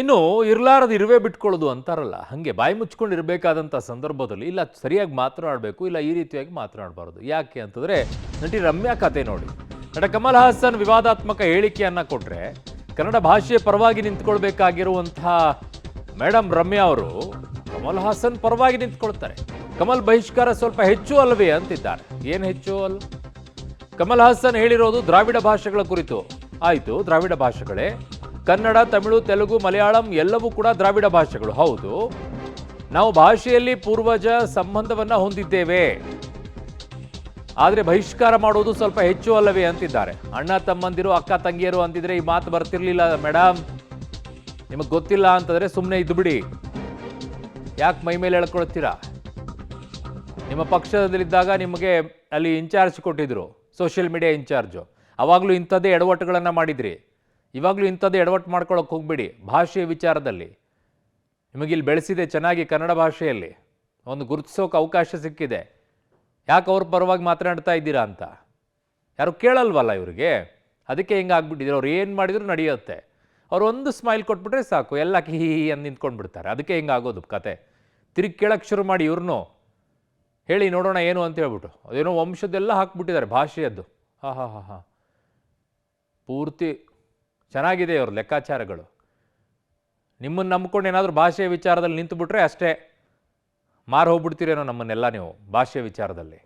ಇನ್ನು ಇರ್ಲಾರದು ಇರುವೆ ಬಿಟ್ಕೊಳ್ಳೋದು ಅಂತಾರಲ್ಲ, ಹಾಗೆ ಬಾಯಿ ಮುಚ್ಕೊಂಡು ಇರಬೇಕಾದಂಥ ಸಂದರ್ಭದಲ್ಲಿ ಇಲ್ಲ ಸರಿಯಾಗಿ ಮಾತನಾಡಬೇಕು, ಇಲ್ಲ ಈ ರೀತಿಯಾಗಿ ಮಾತನಾಡಬಾರ್ದು. ಯಾಕೆ ಅಂತಂದರೆ ನಟಿ ರಮ್ಯಾ ಕತೆ ನೋಡಿ. ನಟ ಕಮಲ್ ಹಾಸನ್ ವಿವಾದಾತ್ಮಕ ಹೇಳಿಕೆಯನ್ನು ಕೊಟ್ಟರೆ ಕನ್ನಡ ಭಾಷೆಯ ಪರವಾಗಿ ನಿಂತ್ಕೊಳ್ಬೇಕಾಗಿರುವಂತಹ ಮೇಡಮ್ ರಮ್ಯಾ ಅವರು ಕಮಲ್ ಹಾಸನ್ ಪರವಾಗಿ ನಿಂತ್ಕೊಳ್ತಾರೆ. ಕಮಲ್ ಬಹಿಷ್ಕಾರ ಸ್ವಲ್ಪ ಹೆಚ್ಚು ಅಲ್ವೇ ಅಂತಿದ್ದಾರೆ. ಏನು ಹೆಚ್ಚು ಅಲ್ಲ? ಕಮಲ್ ಹಾಸನ್ ಹೇಳಿರೋದು ದ್ರಾವಿಡ ಭಾಷೆಗಳ ಕುರಿತು. ಆಯಿತು, ದ್ರಾವಿಡ ಭಾಷೆಗಳೇ, ಕನ್ನಡ, ತಮಿಳು, ತೆಲುಗು, ಮಲಯಾಳಂ ಎಲ್ಲವೂ ಕೂಡ ದ್ರಾವಿಡ ಭಾಷೆಗಳು. ಹೌದು, ನಾವು ಭಾಷೆಯಲ್ಲಿ ಪೂರ್ವಜ ಸಂಬಂಧವನ್ನ ಹೊಂದಿದ್ದೇವೆ, ಆದರೆ ಬಹಿಷ್ಕಾರ ಮಾಡೋದು ಸ್ವಲ್ಪ ಹೆಚ್ಚು ಅಲ್ಲವೇ ಅಂತಿದ್ದಾರೆ. ಅಣ್ಣ ತಮ್ಮಂದಿರು, ಅಕ್ಕ ತಂಗಿಯರು ಅಂತಿದ್ರೆ ಈ ಮಾತು ಬರ್ತಿರ್ಲಿಲ್ಲ ಮೇಡಮ್. ನಿಮಗೆ ಗೊತ್ತಿಲ್ಲ ಅಂತಂದ್ರೆ ಸುಮ್ಮನೆ ಇದ್ದು ಬಿಡಿ. ಯಾಕೆ ಮೈ ಮೇಲೆ ಎಳ್ಕೊಳ್ತೀರಾ? ನಿಮ್ಮ ಪಕ್ಷದಲ್ಲಿದ್ದಾಗ ನಿಮಗೆ ಅಲ್ಲಿ ಇನ್ಚಾರ್ಜ್ ಕೊಟ್ಟಿದ್ರು, ಸೋಷಿಯಲ್ ಮೀಡಿಯಾ ಇನ್ಚಾರ್ಜು. ಅವಾಗಲೂ ಇಂಥದ್ದೇ ಎಡವಟ್ಟುಗಳನ್ನು ಮಾಡಿದ್ರಿ. ಇವಾಗಲೂ ಇಂಥದ್ದು ಎಡವಟ್ಟು ಮಾಡ್ಕೊಳ್ಳೋಕೆ ಹೋಗ್ಬೇಡಿ. ಭಾಷೆಯ ವಿಚಾರದಲ್ಲಿ ನಿಮಗಿಲ್ಲಿ ಬೆಳೆಸಿದೆ ಚೆನ್ನಾಗಿ, ಕನ್ನಡ ಭಾಷೆಯಲ್ಲಿ ಒಂದು ಗುರುತಿಸೋಕೆ ಅವಕಾಶ ಸಿಕ್ಕಿದೆ. ಯಾಕೆ ಅವ್ರ ಪರವಾಗಿ ಮಾತನಾಡ್ತಾ ಇದ್ದೀರಾ ಅಂತ ಯಾರು ಕೇಳಲ್ವಲ್ಲ ಇವರಿಗೆ. ಅದಕ್ಕೆ ಹಿಂಗೆ ಆಗ್ಬಿಟ್ಟಿದ್ರು. ಅವ್ರು ಏನು ಮಾಡಿದ್ರು ನಡೆಯುತ್ತೆ. ಅವ್ರು ಒಂದು ಸ್ಮೈಲ್ ಕೊಟ್ಬಿಟ್ರೆ ಸಾಕು, ಎಲ್ಲ ಕಹಿ ಅಂತ ನಿಂತ್ಕೊಂಡು ಅದಕ್ಕೆ ಹಿಂಗೆ ಆಗೋದು ಕತೆ. ತಿರುಗಿ ಕೇಳಕ್ಕೆ ಶುರು ಮಾಡಿ ಇವ್ರನ್ನೂ ಹೇಳಿ ನೋಡೋಣ ಏನು ಅಂತ ಹೇಳ್ಬಿಟ್ಟು ಅದೇನೋ ವಂಶದ್ದೆಲ್ಲ ಹಾಕ್ಬಿಟ್ಟಿದ್ದಾರೆ ಭಾಷೆಯದ್ದು. ಹಾಂ ಹಾಂ ಹಾಂ ಹಾಂ ಪೂರ್ತಿ ಚೆನ್ನಾಗಿದೆ ಅವ್ರ ಲೆಕ್ಕಾಚಾರಗಳು. ನಿಮ್ಮನ್ನು ನಂಬ್ಕೊಂಡು ಏನಾದರೂ ಭಾಷೆಯ ವಿಚಾರದಲ್ಲಿ ನಿಂತುಬಿಟ್ರೆ ಅಷ್ಟೇ ಮಾರು ಹೋಗ್ಬಿಡ್ತೀರೇನೋ ನಮ್ಮನ್ನೆಲ್ಲ ನೀವು ಭಾಷೆಯ ವಿಚಾರದಲ್ಲಿ.